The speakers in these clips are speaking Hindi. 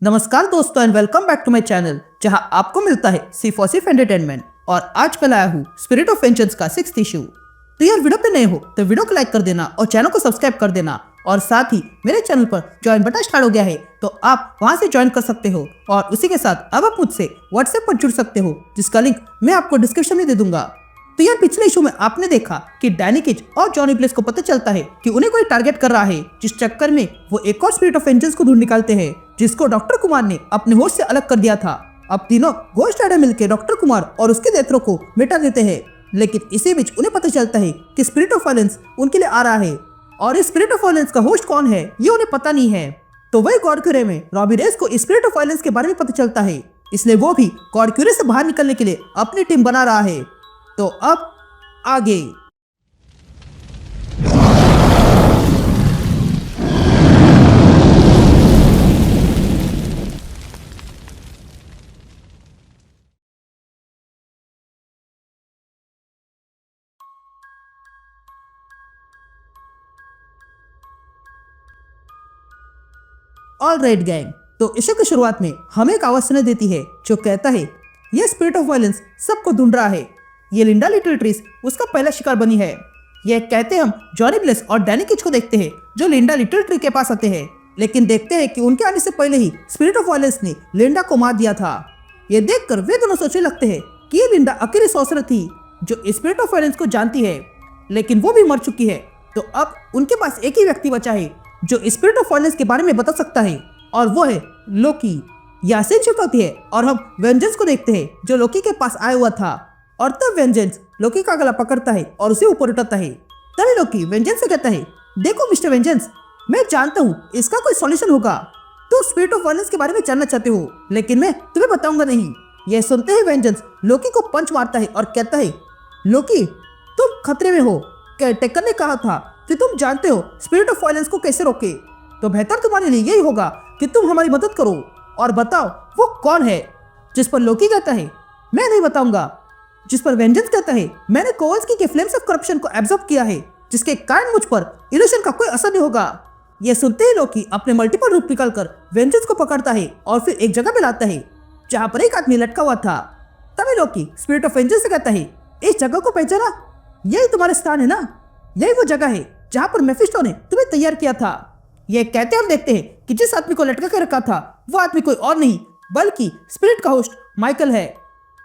नमस्कार दोस्तों and welcome back to my channel जहां आपको मिलता है सिर्फ और सिर्फ एंटरटेनमेंट। और आज मैं लाया हूँ स्पिरिट ऑफ वेंजेंस का 6th इशू। तो यार वीडियो पे नए हो तो वीडियो को लाइक कर देना और चैनल को सब्सक्राइब कर देना। और साथ ही मेरे चैनल पर ज्वाइन बटन स्टार्ट हो गया है तो आप वहां से ज्वाइन कर सकते हो। और उसी के साथ अब आप मुझसे व्हाट्सएप पर जुड़ सकते हो जिसका लिंक मैं आपको डिस्क्रिप्शन में दे दूंगा। तो यार पिछले इशू में आपने देखा कि डैनी केज और जॉनी ब्लेस को पता चलता है कि उन्हें कोई टारगेट कर रहा है, जिस चक्कर में वो एक और स्पिरिट ऑफ वेंजेंस को ढूंढ निकालते हैं जिसको डॉक्टर कुमार ने अपने होश से अलग कर दिया था। अब तीनों घोस्ट राइडर मिलकर डॉक्टर कुमार और उसके देवताओं को मिटा देते हैं, लेकिन इसी बीच उन्हें पता चलता है कि स्पिरिट ऑफ वायलेंस उनके लिए आ रहा है और इस स्पिरिट ऑफ वायलेंस का होस्ट कौन है ये उन्हें पता नहीं है। तो वही गॉड क्यूरे में रॉबी रेस को स्पिरिट ऑफ वायलेंस के बारे में पता चलता है, इसलिए वो भी गॉड क्यूरे से बाहर निकलने के लिए अपनी टीम बना रहा है। तो अब आगे ऑल राइट गैंग, तो इशू की शुरुआत में हमें एक आवाज सुनाई देती है जो कहता है ये स्पिरिट ऑफ वायलेंस सबको ढूंढ रहा है। ये लिंडा लिटिल ट्रीज उसका पहला शिकार बनी है। ये कहते हम जॉनी ब्लेस और डैनी केज को देखते हैं जो लिंडा लिटिल ट्री के पास आते हैं, लेकिन देखते हैं कि उनके आने से पहले ही स्पिरिट ऑफ वायलेंस ने लिंडा को मार दिया था। ये देखकर वे दोनों सोचने लगते हैं कि ये लिंडा अकेली सॉर्सरर थी जो स्पिरिट ऑफ वायलेंस को जानती है, लेकिन वो भी मर चुकी है। तो अब उनके पास एक ही व्यक्ति बचा है जो स्पिरिट ऑफ वायलेंस के बारे में बता सकता है और वो है लोकी। यह सीन शिफ्ट होती है और हम वेंजेंस को देखते हैं जो लोकी के पास आया हुआ था। और तब वेंजेंस लोकी का गला पकड़ता है और उसे ऊपर उठाता है। तभी लोकी वेंजेंस से कहता है, देखो मिस्टर वेंजेंस, मैं जानता हूँ इसका कोई सॉल्यूशन होगा। तुम स्पिरिट ऑफ वायलेंस के बारे में जानना चाहते हो, लेकिन मैं तुम्हें बताऊंगा नहीं। यह सुनते ही वेंजेंस लोकी को पंच मारता है और कहता है, लोकी तुम खतरे में हो। केयरटेकर ने कहा था कि तुम जानते हो स्पिरिट ऑफ वायलेंस को कैसे रोके, तो बेहतर तुम्हारे लिए यही होगा कि तुम हमारी मदद करो और बताओ वो कौन है। जिस पर लोकी कहता है, मैं नहीं बताऊंगा। जिस पर वेंजेंस कहता है, मैंने कोवल्स्की के फ्लेम्स ऑफ करप्शन को एब्जॉर्ब किया है जिसके कारण मुझ पर इल्यूशन का कोई असर नहीं होगा। यह सुनते ही लोकी अपने मल्टीपल रूप निकालकर वेंजेंस को पकड़ता है और फिर एक जगह पे लाता है जहां पर एक आदमी लटका हुआ था। तभी लोकी स्पिरिट ऑफ वेंजेंस से कहता है, इस जगह को पहचाना, यही तुम्हारा स्थान है ना, यही वो जगह है जहां पर मेफिस्टो ने तुम्हें तैयार किया था। यह कहते हम देखते हैं कि जिस आदमी को लटका कर रखा था वो आदमी कोई और नहीं बल्कि स्पिरिट का होस्ट माइकल है।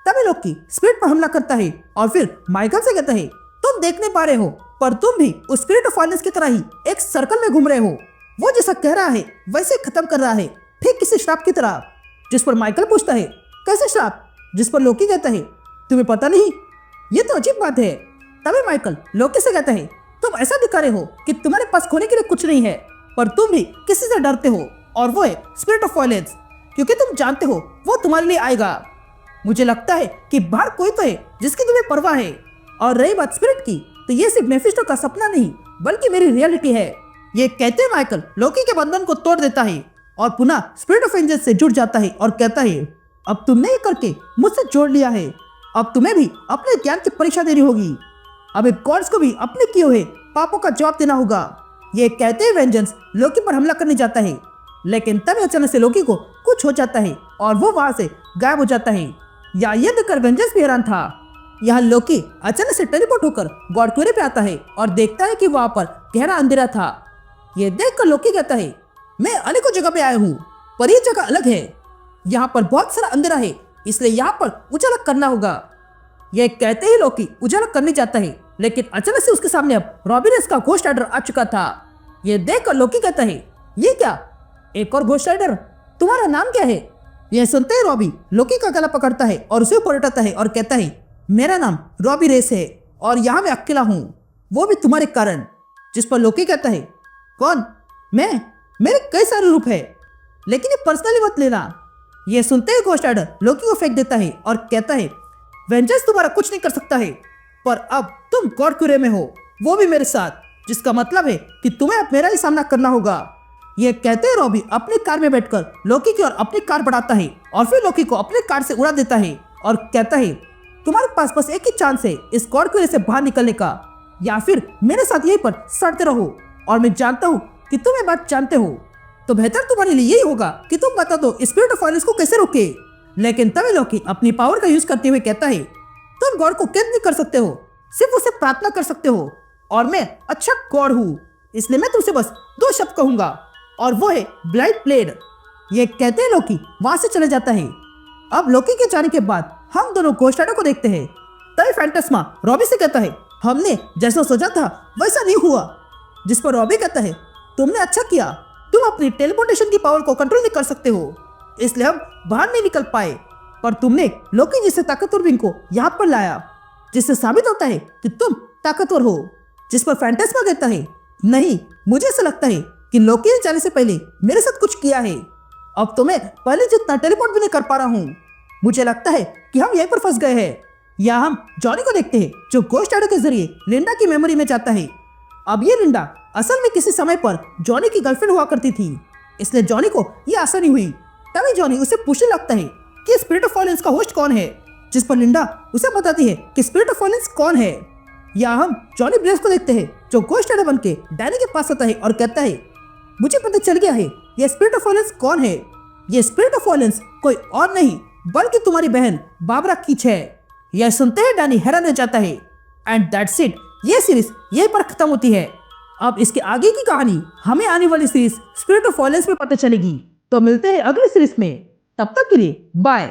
तभी लोकी स्पिरिट पर हमला करता है और फिर माइकल से कहता है, तुम देख नहीं पा रहे हो पर तुम भी उस स्पिरिट ऑफ वायलेंस की तरह ही एक सर्कल में घूम रहे हो। वो जैसा कह रहा है वैसे खत्म कर रहा है, ठीक किसी श्राप की तरह। जिस पर माइकल पूछता है, कैसे श्राप? जिस पर लोकी कहता है, तुम्हें पता नहीं, ये तो अजीब बात है। तभी माइकल लोकी से कहता है, तुम ऐसा दिखा रहे हो कि तुम्हारे पास खोने के लिए कुछ नहीं है, पर तुम भी किसी से डरते हो और वो है स्पिरिट ऑफ वायलेंस, क्योंकि तुम जानते हो वो तुम्हारे लिए आएगा। मुझे लगता है कि बाहर कोई तो है जिसकी तुम्हें परवाह है। और रही बात स्पिरिट की, तो ये सिर्फ मेफिस्टो का सपना नहीं बल्कि मेरी रियलिटी है। ये कहते हैं माइकल लोकी के बंधन को तोड़ देता है और पुनः स्पिरिट ऑफ वेंजेंस से जुड़ जाता है और कहता है, अब तुमने ये करके मुझसे जोड़ लिया है, अब तुम्हें भी अपने ज्ञान की परीक्षा देनी होगी। अब एक गॉड्स को भी अपने किए हुए पापों का जवाब देना होगा। ये कहते हैं वेंजेंस लोकी पर हमला करने जाता है, लेकिन तभी अचानक से लोकी को कुछ हो जाता है और वो वहां से गायब हो जाता है। या ये देखकर वेंजेंस भी हैरान था। यहाँ लोकी अचानक से टेलीपोर्ट होकर गॉड क्यूरे पे आता है और देखता है कि वहां पर गहरा अंधेरा था। ये देखकर लोकी कहता है, मैं अनेकों जगह पे आया हूँ पर ये जगह अलग है, यहाँ पर बहुत सारा अंधेरा है, इसलिए यहाँ पर उजाला करना होगा। यह कहते ही लोकी उजाला करने जाता है, लेकिन अचानक से उसके सामने अब रॉबी रेस का घोस्ट राइडर आ चुका था। यह देखकर लोकी कहता है, ये क्या, एक और घोस्ट राइडर? तुम्हारा नाम क्या है? यह सुनते ही रॉबी लोकी का गला पकड़ता है और उसे ऊपर उठाता है और कहता है, मेरा नाम रॉबी रेस है और यहाँ मैं अकेला हूँ, वो भी तुम्हारे कारण। जिस पर लोकी कहता है, कौन? मैं? मेरे कई सारे रूप है, लेकिन ये पर्सनली मत लेना। यह सुनते ही घोस्ट राइडर लोकी को फेंक देता है और कहता है, वेंजेंस तुम्हारा कुछ नहीं कर सकता है, पर अब तुम गॉड क्यूरे में हो, वो भी मेरे साथ, जिसका मतलब है कि तुम्हें अब मेरा ही सामना करना होगा। यह कहते हैं रॉबी अपनी कार में बैठकर लोकी की ओर अपनी कार बढ़ाता है और फिर लोकी को अपनी कार से उड़ा देता है और कहता है, तुम्हारे पास बस एक ही चांस है इस गॉड क्यूरे से बाहर निकलने का, या फिर मेरे साथ यहीं पर सड़ते रहो। और मैं जानता हूँ कि तुम ये बात जानते हो। तो बेहतर तुम्हारे लिए यही होगा कि तुम बता दो स्पिरिट ऑफ वायलेंस को कैसे रोके। लेकिन तभी लॉकी अपनी पावर का यूज करते हुए कहता है, तुम गॉड को कैद नहीं कर सकते हो, सिर्फ उसे प्रार्थना कर सकते हो, और मैं अच्छा गॉड हूँ, इसलिए मैं तुमसे बस 2 शब्द कहूंगा, और वो है ब्लाइट ब्लेड। ये कहते हैं लॉकी वहां से चले जाता है। अब लॉकी के जाने के बाद हम दोनों घोस्ट राइडर को देखते हैं। तभी फैंटास्मा रॉबी से कहता है, हमने जैसा सोचा था वैसा नहीं हुआ। जिस पर रॉबी कहता है, तुमने अच्छा किया, तुम अपनी टेलीपोर्टेशन की पावर को कंट्रोल नहीं कर सकते हो, इसलिए हम बाहर नहीं निकल पाए, पर तुमने लॉकी जैसे ताकतवर बींग को यहाँ पर लाया, जिससे साबित होता है कि तुम ताकतवर हो। जिस पर फैंटास्मा कहता है, नहीं, मुझे ऐसा लगता है कि लॉकी ने जाने से पहले मेरे साथ कुछ किया है। अब तो मैं पहले जितना टेलीपोर्ट भी नहीं कर पा रहा हूँ। मुझे लगता है कि हम यहीं पर फंस गए हैं। यहाँ हम जॉनी को देखते हैं जो घोस्ट राइडर के जरिए लिंडा की मेमोरी में जाता है। अब ये लिंडा असल में किसी समय पर जॉनी की गर्लफ्रेंड हुआ करती थी, इसलिए जॉनी को ये आसानी हुई। तभी जॉनी उसे पूछने लगता है कि स्पिरिट ऑफ वायलेंस का होस्ट कौन है, जिस पर लिंडा उसे बताती है कि स्पिरिट ऑफ वायलेंस कौन है। यहाँ हम जॉनी ब्लेस को देखते हैं जो घोस्ट राइडर बन के डैनी के पास आता है और कहता है, मुझे पता चल गया है ये स्पिरिट ऑफ वायलेंस कौन है। ये स्पिरिट ऑफ वायलेंस कोई और नहीं बल्कि तुम्हारी बहन बाबरा कीच है। यह सुनते ही डैनी हैरान हो जाता है। एंड दैट्स इट, ये सीरीज यहीं पर खत्म होती है। अब इसके आगे की कहानी हमें आने वाली सीरीज स्पिरिट ऑफ वायलेंस में पता चलेगी। तो मिलते हैं अगली सीरीज में, तब तक के लिए बाय।